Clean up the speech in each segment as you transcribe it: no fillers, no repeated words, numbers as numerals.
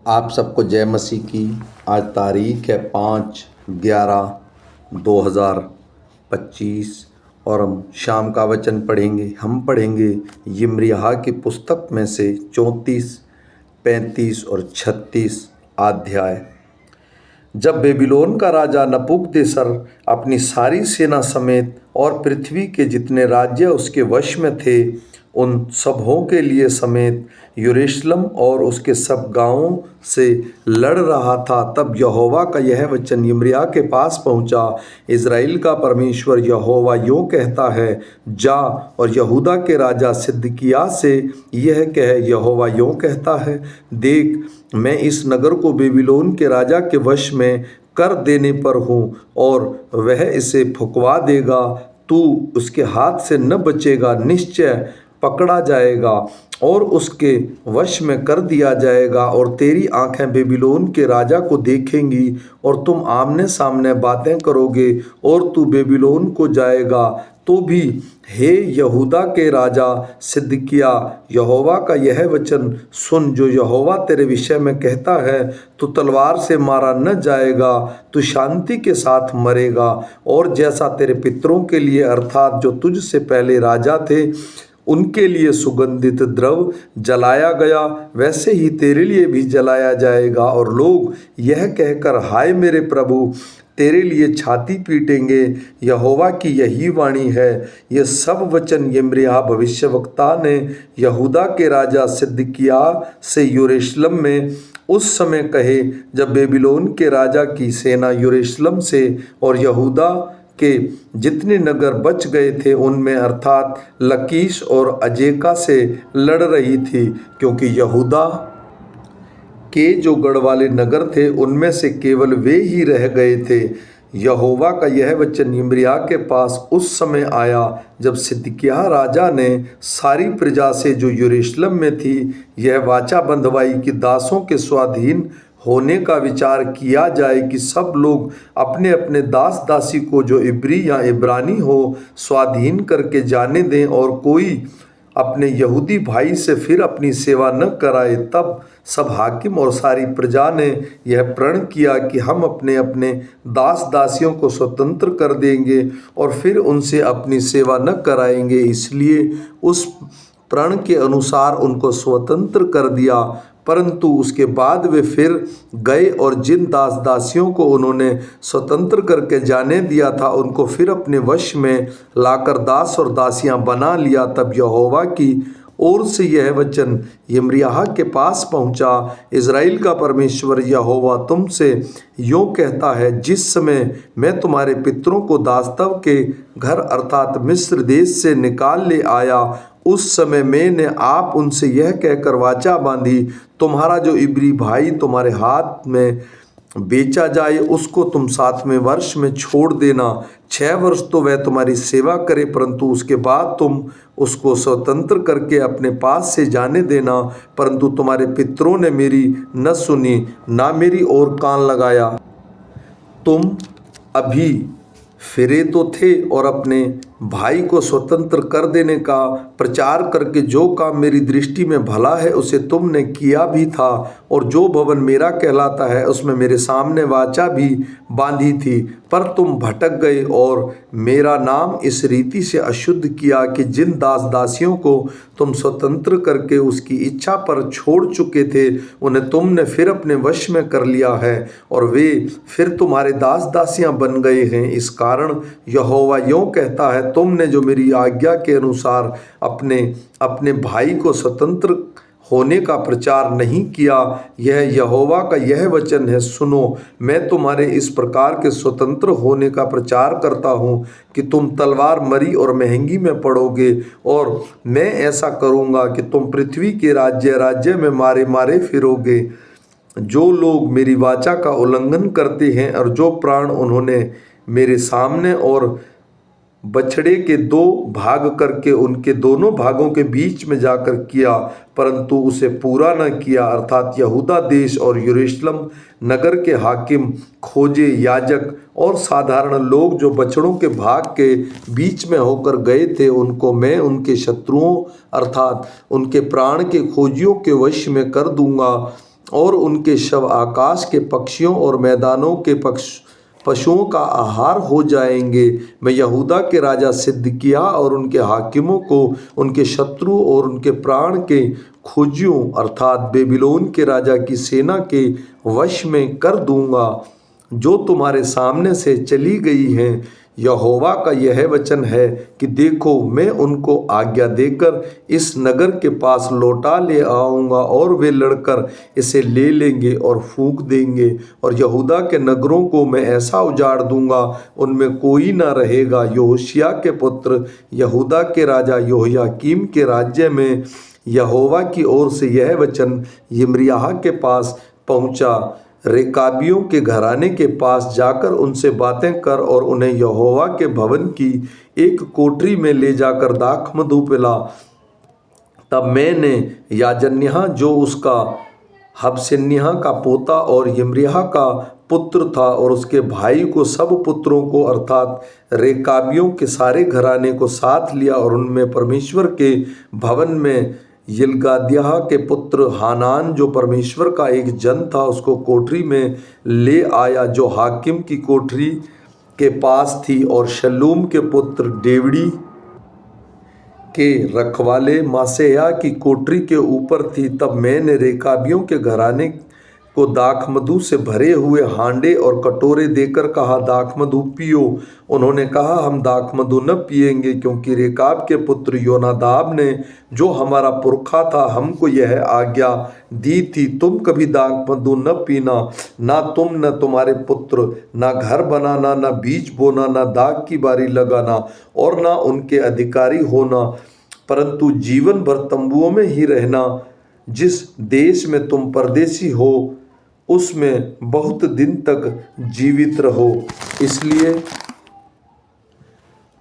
आप सबको जय मसीह की। आज तारीख है 5/11/2025 और हम शाम का वचन पढ़ेंगे। हम पढ़ेंगे यिर्मयाह की पुस्तक में से 34, 35 और 36 अध्याय। जब बेबीलोन का राजा नबूकदनेस्सर अपनी सारी सेना समेत और पृथ्वी के जितने राज्य उसके वश में थे उन सबों के लिए समेत यरूशलेम और उसके सब गांवों से लड़ रहा था, तब यहोवा का यह वचन यिर्मयाह के पास पहुंचा। इज़राइल का परमेश्वर यहोवा यूँ कहता है, जा और यहूदा के राजा सिदकिय्याह से यह कह, यहोवा यूँ कहता है, देख मैं इस नगर को बेबीलोन के राजा के वश में कर देने पर हूँ और वह इसे फुकवा देगा। तू उसके हाथ से न बचेगा, निश्चय पकड़ा जाएगा और उसके वश में कर दिया जाएगा। और तेरी आंखें बेबीलोन के राजा को देखेंगी और तुम आमने सामने बातें करोगे और तू बेबीलोन को जाएगा। तो भी हे यहूदा के राजा सिदकिय्याह, यहोवा का यह वचन सुन जो यहोवा तेरे विषय में कहता है, तू तलवार से मारा न जाएगा, तू शांति के साथ मरेगा। और जैसा तेरे पितरों के लिए अर्थात जो तुझ से पहले राजा थे उनके लिए सुगंधित द्रव जलाया गया, वैसे ही तेरे लिए भी जलाया जाएगा। और लोग यह कहकर हाय मेरे प्रभु तेरे लिए छाती पीटेंगे। यहोवा की यही वाणी है। ये सब वचन यिर्मयाह भविष्यवक्ता ने यहूदा के राजा सिदकिय्याह से यरूशलेम में उस समय कहे, जब बेबीलोन के राजा की सेना यरूशलेम से और यहूदा के जितने नगर बच गए थे उनमें अर्थात लकीश और अजेका से लड़ रही थी, क्योंकि यहूदा के जो गढ़ वाले नगर थे उनमें से केवल वे ही रह गए थे। यहोवा का यह वचन यिर्मयाह के पास उस समय आया जब सिदकिय्याह राजा ने सारी प्रजा से जो यरूशलेम में थी यह वाचा बंधवाई कि दासों के स्वाधीन होने का विचार किया जाए कि सब लोग अपने अपने दास दासी को जो इब्री या इब्रानी हो स्वाधीन करके जाने दें और कोई अपने यहूदी भाई से फिर अपनी सेवा न कराए। तब सब हाकिम और सारी प्रजा ने यह प्रण किया कि हम अपने अपने दास दासियों को स्वतंत्र कर देंगे और फिर उनसे अपनी सेवा न कराएंगे। इसलिए उस प्रण के अनुसार उनको स्वतंत्र कर दिया। परंतु उसके बाद वे फिर गए और जिन दास दासियों को उन्होंने स्वतंत्र करके जाने दिया था उनको फिर अपने वश में लाकर दास और दासियां बना लिया। तब यहोवा की ओर से यह वचन यिर्मयाह के पास पहुंचा, इज़राइल का परमेश्वर यहोवा तुमसे यूँ कहता है, जिस समय मैं तुम्हारे पितरों को दासत्व के घर अर्थात मिस्र देश से निकाल ले आया, उस समय मैंने आप उनसे यह कहकर वाचा बांधी, तुम्हारा जो इब्री भाई तुम्हारे हाथ में बेचा जाए उसको तुम 7वें वर्ष में छोड़ देना। 6 वर्ष तो वह तुम्हारी सेवा करे, परंतु उसके बाद तुम उसको स्वतंत्र करके अपने पास से जाने देना। परंतु तुम्हारे पितरों ने मेरी न सुनी, ना मेरी ओर कान लगाया। तुम अभी फिरे तो थे और अपने भाई को स्वतंत्र कर देने का प्रचार करके जो काम मेरी दृष्टि में भला है उसे तुमने किया भी था, और जो भवन मेरा कहलाता है उसमें मेरे सामने वाचा भी बांधी थी। पर तुम भटक गए और मेरा नाम इस रीति से अशुद्ध किया कि जिन दास दासियों को तुम स्वतंत्र करके उसकी इच्छा पर छोड़ चुके थे उन्हें तुमने फिर अपने वश में कर लिया है और वे फिर तुम्हारे दास दासियां बन गए हैं। इस कारण यहोवा यूँ कहता है, तुमने जो मेरी आज्ञा के अनुसार अपने अपने भाई को स्वतंत्र होने का प्रचार नहीं किया, यह यहोवा का यह वचन है, सुनो मैं तुम्हारे इस प्रकार के स्वतंत्र होने का प्रचार करता हूँ कि तुम तलवार मरी और महंगी में पड़ोगे। और मैं ऐसा करूँगा कि तुम पृथ्वी के राज्य राज्य में मारे मारे फिरोगे। जो लोग मेरी वाचा का उल्लंघन करते हैं और जो प्राण उन्होंने मेरे सामने और बछड़े के 2 भाग करके उनके दोनों भागों के बीच में जाकर किया, परंतु उसे पूरा न किया, अर्थात यहूदा देश और यरूशलेम नगर के हाकिम, खोजे, याजक और साधारण लोग जो बछड़ों के भाग के बीच में होकर गए थे, उनको मैं उनके शत्रुओं अर्थात उनके प्राण के खोजियों के वश में कर दूंगा। और उनके शव आकाश के पक्षियों और मैदानों के पशुओं का आहार हो जाएंगे। मैं यहूदा के राजा सिदकिय्याह और उनके हाकिमों को उनके शत्रुओं और उनके प्राण के खोजियों अर्थात बेबीलोन के राजा की सेना के वश में कर दूंगा, जो तुम्हारे सामने से चली गई हैं। यहोवा का यह वचन है कि देखो, मैं उनको आज्ञा देकर इस नगर के पास लौटा ले आऊँगा और वे लड़कर इसे ले लेंगे और फूंक देंगे, और यहूदा के नगरों को मैं ऐसा उजाड़ दूंगा, उनमें कोई न रहेगा। यहोशिय्याह के पुत्र यहूदा के राजा यहोयाकीम के राज्य में यहोवा की ओर से यह वचन यिर्मयाह के पास पहुँचा। रेकाबियों के घराने के पास जाकर उनसे बातें कर और उन्हें यहोवा के भवन की एक कोठरी में ले जाकर दाखमधु पिला। तब मैंने याजन्याह जो उसका हबस्सिन्याह का पोता और यिम्रिय्याह का पुत्र था और उसके भाई को सब पुत्रों को अर्थात रेकाबियों के सारे घराने को साथ लिया, और उनमें परमेश्वर के भवन में यिल्गाद्याह के पुत्र हानान जो परमेश्वर का एक जन था उसको कोठरी में ले आया जो हाकिम की कोठरी के पास थी, और शल्लूम के पुत्र डेवड़ी के रखवाले मासेयाह की कोठरी के ऊपर थी। तब मैंने रेकाबियों के घराने को दाखमधु से भरे हुए हांडे और कटोरे देकर कहा, दाखमधु पियो। उन्होंने कहा, हम दाखमधु न पिएंगे, क्योंकि रेकाब के पुत्र योनादाब ने जो हमारा पुरखा था हमको यह आज्ञा दी थी, तुम कभी दाखमधु न पीना, ना तुम न तुम्हारे पुत्र, ना घर बनाना, ना बीज बोना, ना दाख की बारी लगाना, और ना उनके अधिकारी होना, परंतु जीवन भर तंबुओं में ही रहना। जिस देश में तुम परदेसी हो उसमें बहुत दिन तक जीवित रहो। इसलिए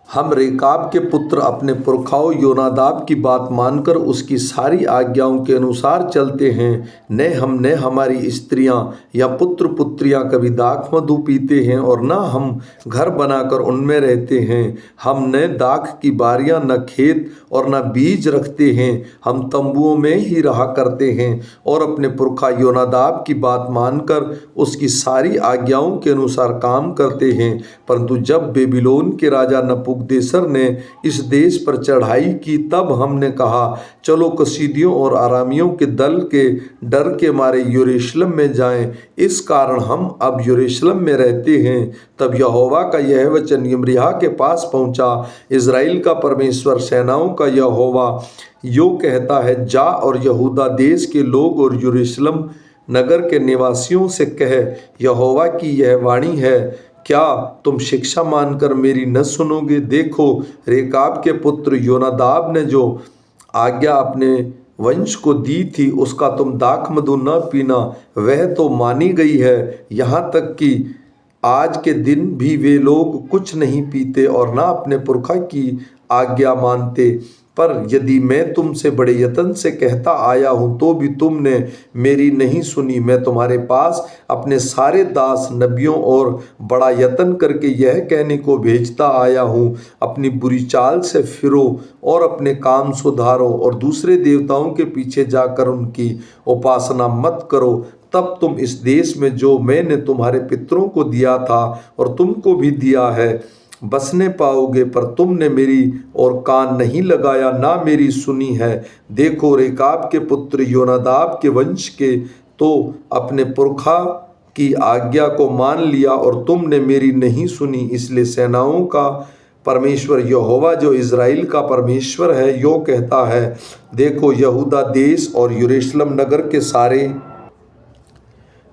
हम रेकाब के पुत्र अपने पुरखाओं योनादाब की बात मानकर उसकी सारी आज्ञाओं के अनुसार चलते हैं। न हम न हमारी स्त्रियां या पुत्र पुत्रियां कभी दाखमधु पीते हैं, और न हम घर बनाकर उनमें रहते हैं। हम न दाख की बारियां, न खेत और न बीज रखते हैं। हम तंबुओं में ही रहा करते हैं और अपने पुरखा योनादाब की बात मानकर उसकी सारी आज्ञाओं के अनुसार काम करते हैं। परंतु जब बेबीलोन के राजा नबूकदनेस्सर ने इस देश पर चढ़ाई की, तब हमने कहा, चलो कसीदियों और आरामियों के दल के डर के मारे यरूशलेम में जाएं। इस कारण हम अब यरूशलेम में रहते हैं। तब यहोवा का यह वचन यिर्मयाह के पास पहुंचा, इज़राइल का परमेश्वर सेनाओं का यहोवा यो कहता है, जा और यहूदा देश के लोग और यरूशलेम नगर के निवासियों से कह, यहोवा की यह वाणी है, क्या तुम शिक्षा मानकर मेरी न सुनोगे? देखो, रेकाब के पुत्र योनादाब ने जो आज्ञा अपने वंश को दी थी उसका तुम दाखमधु न पीना, वह तो मानी गई है। यहाँ तक कि आज के दिन भी वे लोग कुछ नहीं पीते और न अपने पुरखा की आज्ञा मानते। पर यदि मैं तुमसे बड़े यत्न से कहता आया हूँ तो भी तुमने मेरी नहीं सुनी। मैं तुम्हारे पास अपने सारे दास नबियों और बड़ा यत्न करके यह कहने को भेजता आया हूँ, अपनी बुरी चाल से फिरो और अपने काम सुधारो और दूसरे देवताओं के पीछे जाकर उनकी उपासना मत करो। तब तुम इस देश में जो मैंने तुम्हारे पितरों को दिया था और तुमको भी दिया है बसने पाओगे। पर तुमने मेरी और कान नहीं लगाया, ना मेरी सुनी है। देखो, रेकाब के पुत्र योनादाब के वंश के तो अपने पुरखा की आज्ञा को मान लिया और तुमने मेरी नहीं सुनी। इसलिए सेनाओं का परमेश्वर यहोवा जो इज़राइल का परमेश्वर है यो कहता है, देखो, यहूदा देश और यरूशलेम नगर के सारे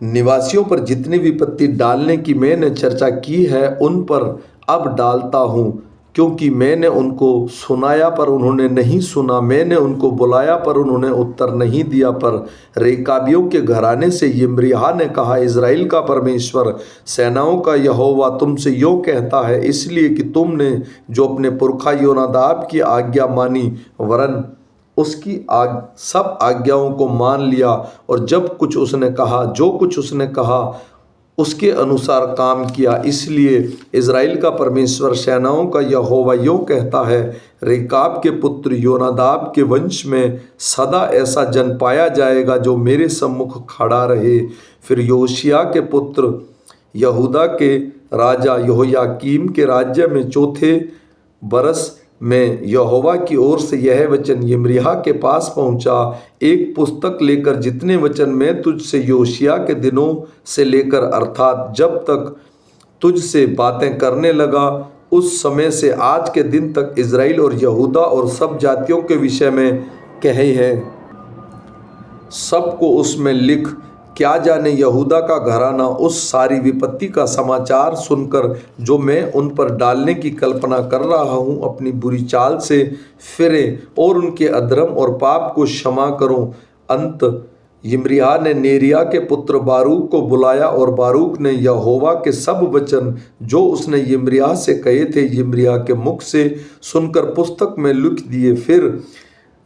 निवासियों पर जितनी विपत्ति डालने की मैंने चर्चा की है उन पर अब डालता हूँ, क्योंकि मैंने उनको सुनाया पर उन्होंने नहीं सुना, मैंने उनको बुलाया पर उन्होंने उत्तर नहीं दिया। पर रेकाबियों के घराने से यिर्मयाह ने कहा, इज़राइल का परमेश्वर सेनाओं का यहोवा तुमसे यो कहता है, इसलिए कि तुमने जो अपने पुरखा योनादाब की आज्ञा मानी वरन उसकी सब आज्ञाओं को मान लिया, और जब कुछ उसने कहा, जो कुछ उसने कहा उसके अनुसार काम किया। इसलिए इज़राइल का परमेश्वर सेनाओं का यहोवा यूँ कहता है, रेकाब के पुत्र योनादाब के वंश में सदा ऐसा जन पाया जाएगा जो मेरे सम्मुख खड़ा रहे। फिर योशिय्याह के पुत्र यहूदा के राजा यहोयाकीम के राज्य में चौथे बरस में यहोवा की ओर से यह वचन यिर्मयाह के पास पहुंचा, एक पुस्तक लेकर जितने वचन मैं तुझसे योशिय्याह के दिनों से लेकर अर्थात जब तक तुझसे बातें करने लगा उस समय से आज के दिन तक इज़राइल और यहूदा और सब जातियों के विषय में कहे हैं, सबको उसमें लिख। क्या जाने यहूदा का घराना उस सारी विपत्ति का समाचार सुनकर जो मैं उन पर डालने की कल्पना कर रहा हूँ अपनी बुरी चाल से फिरे और उनके अधर्म और पाप को क्षमा करूँ। अंत यिर्मयाह ने नेरिय्याह के पुत्र बारूक को बुलाया और बारूक ने यहोवा के सब वचन जो उसने यिर्मयाह से कहे थे यिर्मयाह के मुख से सुनकर पुस्तक में लिख दिए। फिर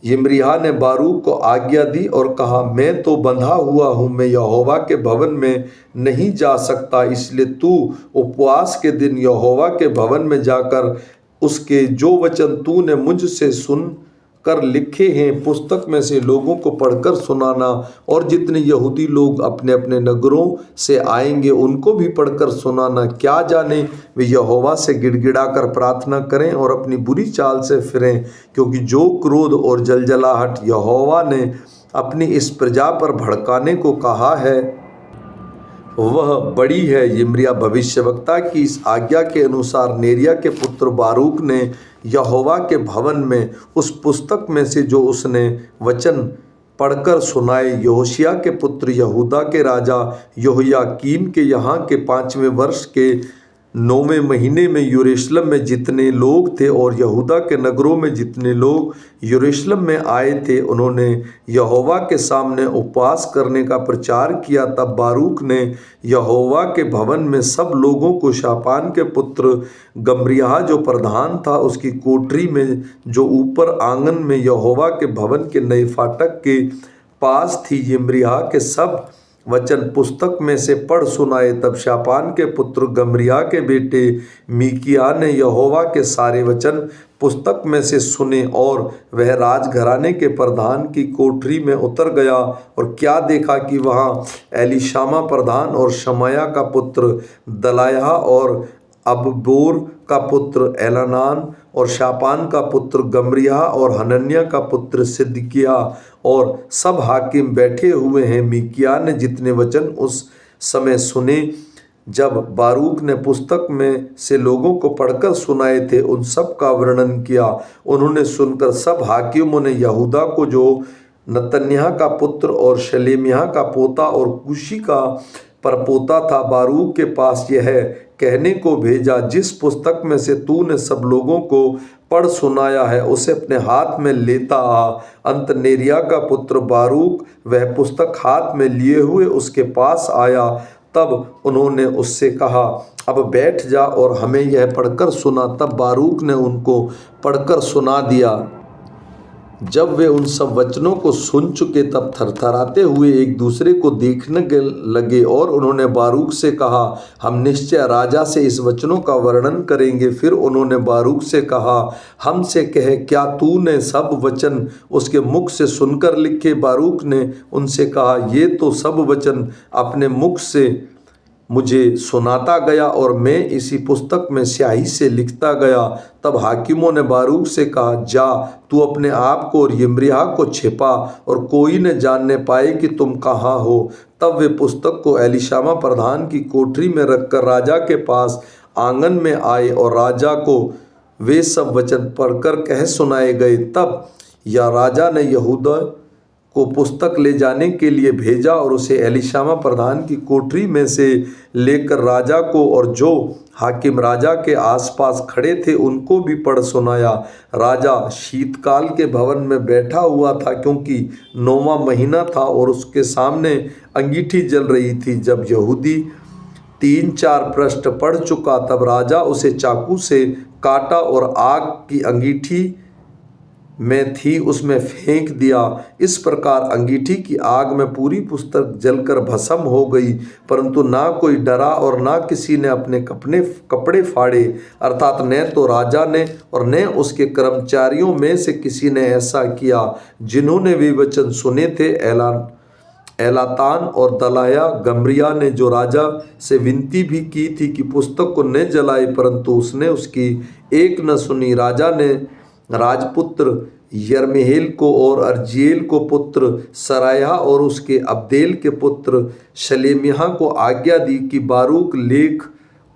यिर्मयाह ने बारूक को आज्ञा दी और कहा, मैं तो बंधा हुआ हूँ, मैं यहोवा के भवन में नहीं जा सकता, इसलिए तू उपवास के दिन यहोवा के भवन में जाकर उसके जो वचन तूने मुझसे सुन कर लिखे हैं पुस्तक में से लोगों को पढ़कर सुनाना, और जितने यहूदी लोग अपने अपने नगरों से आएंगे उनको भी पढ़कर सुनाना। क्या जाने वे यहोवा से गिड़गिड़ा कर प्रार्थना करें और अपनी बुरी चाल से फिरें, क्योंकि जो क्रोध और जलजलाहट यहोवा ने अपनी इस प्रजा पर भड़काने को कहा है वह बड़ी है। यिर्मयाह भविष्यवक्ता की इस आज्ञा के अनुसार नेरिय्याह के पुत्र बारूक ने यहोवा के भवन में उस पुस्तक में से जो उसने वचन पढ़कर सुनाए योशिय्याह के पुत्र यहूदा के राजा यहोयाकीम के यहाँ के 5वें वर्ष के 9वें महीने में यरूशलेम में जितने लोग थे और यहूदा के नगरों में जितने लोग यरूशलेम में आए थे उन्होंने यहोवा के सामने उपवास करने का प्रचार किया। तब बारूक ने यहोवा के भवन में सब लोगों को शापान के पुत्र गम्रिय्याह जो प्रधान था उसकी कोठरी में जो ऊपर आंगन में यहोवा के भवन के नए फाटक के पास थी यिर्मयाह के सब वचन पुस्तक में से पढ़ सुनाए। तब शापान के पुत्र गम्रिय्याह के बेटे मीकिय्याह ने यहोवा के सारे वचन पुस्तक में से सुने और वह राजघराने के प्रधान की कोठरी में उतर गया और क्या देखा कि वहाँ एलीशामा प्रधान और शमायाह का पुत्र दलायाह और अबबोर का पुत्र एलनान और शापान का पुत्र गम्रिय्याह और हनन्याह का पुत्र सिदकिय्याह और सब हाकिम बैठे हुए हैं। मीकिय्याह ने जितने वचन उस समय सुने जब बारूक ने पुस्तक में से लोगों को पढ़कर सुनाए थे उन सब का वर्णन किया। उन्होंने सुनकर सब हाकिमों ने यहूदा को जो नतन्याह का पुत्र और शलेम्याह का पोता और कुशी का परपोता था बारूक के पास यह कहने को भेजा, जिस पुस्तक में से तूने सब लोगों को पढ़ सुनाया है उसे अपने हाथ में लेता आ। अंत नेरिय्याह का पुत्र बारूक वह पुस्तक हाथ में लिए हुए उसके पास आया। तब उन्होंने उससे कहा, अब बैठ जा और हमें यह पढ़कर सुना। तब बारूक ने उनको पढ़कर सुना दिया। जब वे उन सब वचनों को सुन चुके तब थरथराते हुए एक दूसरे को देखने लगे और उन्होंने बारूक से कहा, हम निश्चय राजा से इस वचनों का वर्णन करेंगे। फिर उन्होंने बारूक से कहा, हमसे कह, क्या तूने सब वचन उसके मुख से सुनकर लिखे? बारूक ने उनसे कहा, ये तो सब वचन अपने मुख से मुझे सुनाता गया और मैं इसी पुस्तक में स्याही से लिखता गया। तब हाकिमों ने बारूक से कहा, जा तू अपने आप को और यिर्मयाह को छिपा और कोई न जानने पाए कि तुम कहाँ हो। तब वे पुस्तक को एलीशामा प्रधान की कोठरी में रखकर राजा के पास आंगन में आए और राजा को वे सब वचन पढ़कर कह सुनाए गए। तब या राजा ने यहूदा को पुस्तक ले जाने के लिए भेजा और उसे एलीशामा प्रधान की कोठरी में से लेकर राजा को और जो हाकिम राजा के आसपास खड़े थे उनको भी पढ़ सुनाया। राजा शीतकाल के भवन में बैठा हुआ था क्योंकि 9वां महीना था और उसके सामने अंगीठी जल रही थी। जब यहूदी 3-4 पृष्ठ पढ़ चुका तब राजा उसे चाकू से काटा और आग की अंगीठी में थी उसमें फेंक दिया। इस प्रकार अंगीठी की आग में पूरी पुस्तक जलकर भस्म हो गई, परंतु ना कोई डरा और ना किसी ने अपने कपड़े फाड़े, अर्थात न तो राजा ने और न उसके कर्मचारियों में से किसी ने ऐसा किया जिन्होंने वे वचन सुने थे। एलातान और दलाया गम्रिया ने जो राजा से विनती भी की थी कि पुस्तक को न जलाए, परंतु उसने उसकी एक न सुनी। राजा ने राजपुत्र यरमेहेल को और अर्जिएल को पुत्र सराया और उसके अब्देल के पुत्र शलेमिया को आज्ञा दी कि बारूक लेख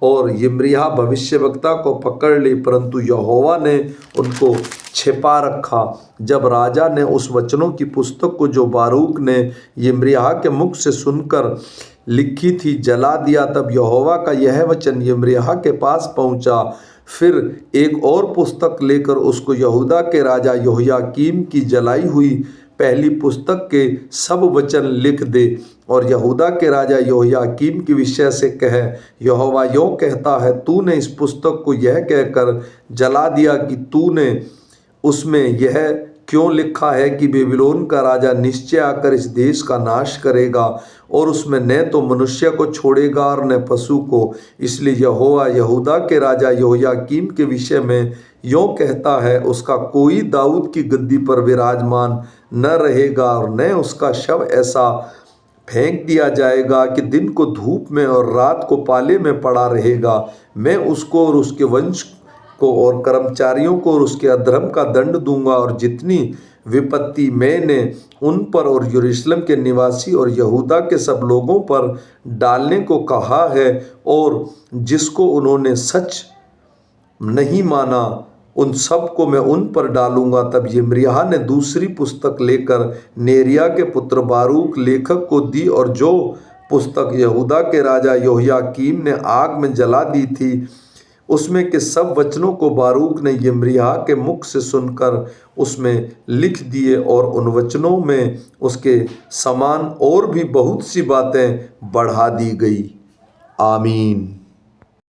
और यिम्रिय्याह भविष्यवक्ता को पकड़ ले, परंतु यहोवा ने उनको छिपा रखा। जब राजा ने उस वचनों की पुस्तक को जो बारूक ने यिम्रिय्याह के मुख से सुनकर लिखी थी जला दिया, तब यहोवा का यह वचन यिम्रिय्याह के पास पहुंचा। फिर एक और पुस्तक लेकर उसको यहूदा के राजा यहोयाकीम की जलाई हुई पहली पुस्तक के सब वचन लिख दे और यहूदा के राजा यहोयाकीम के विषय से कह, यहोवा यों कहता है, तूने इस पुस्तक को यह कहकर जला दिया कि तूने उसमें यह क्यों लिखा है कि बेबीलोन का राजा निश्चय आकर इस देश का नाश करेगा और उसमें न तो मनुष्य को छोड़ेगा और न पशु को। इसलिए यहोवा यहूदा के राजा यहोयाकीम के विषय में यों कहता है, उसका कोई दाऊद की गद्दी पर विराजमान न रहेगा और न उसका शव ऐसा फेंक दिया जाएगा कि दिन को धूप में और रात को पाले में पड़ा रहेगा। मैं उसको और उसके वंश को और कर्मचारियों को और उसके अधर्म का दंड दूंगा और जितनी विपत्ति मैंने उन पर और यरूशलेम के निवासी और यहूदा के सब लोगों पर डालने को कहा है और जिसको उन्होंने सच नहीं माना, उन सब को मैं उन पर डालूंगा। तब यिम्रिय्याह ने दूसरी पुस्तक लेकर नेरिया के पुत्र बारूक लेखक को दी और जो पुस्तक यहूदा के राजा यहोयाकीम ने आग में जला दी थी, उसमें के सब वचनों को बारूक ने यिम्रिय्याह के मुख से सुनकर उसमें लिख दिए और उन वचनों में उसके समान और भी बहुत सी बातें बढ़ा दी गई। आमीन।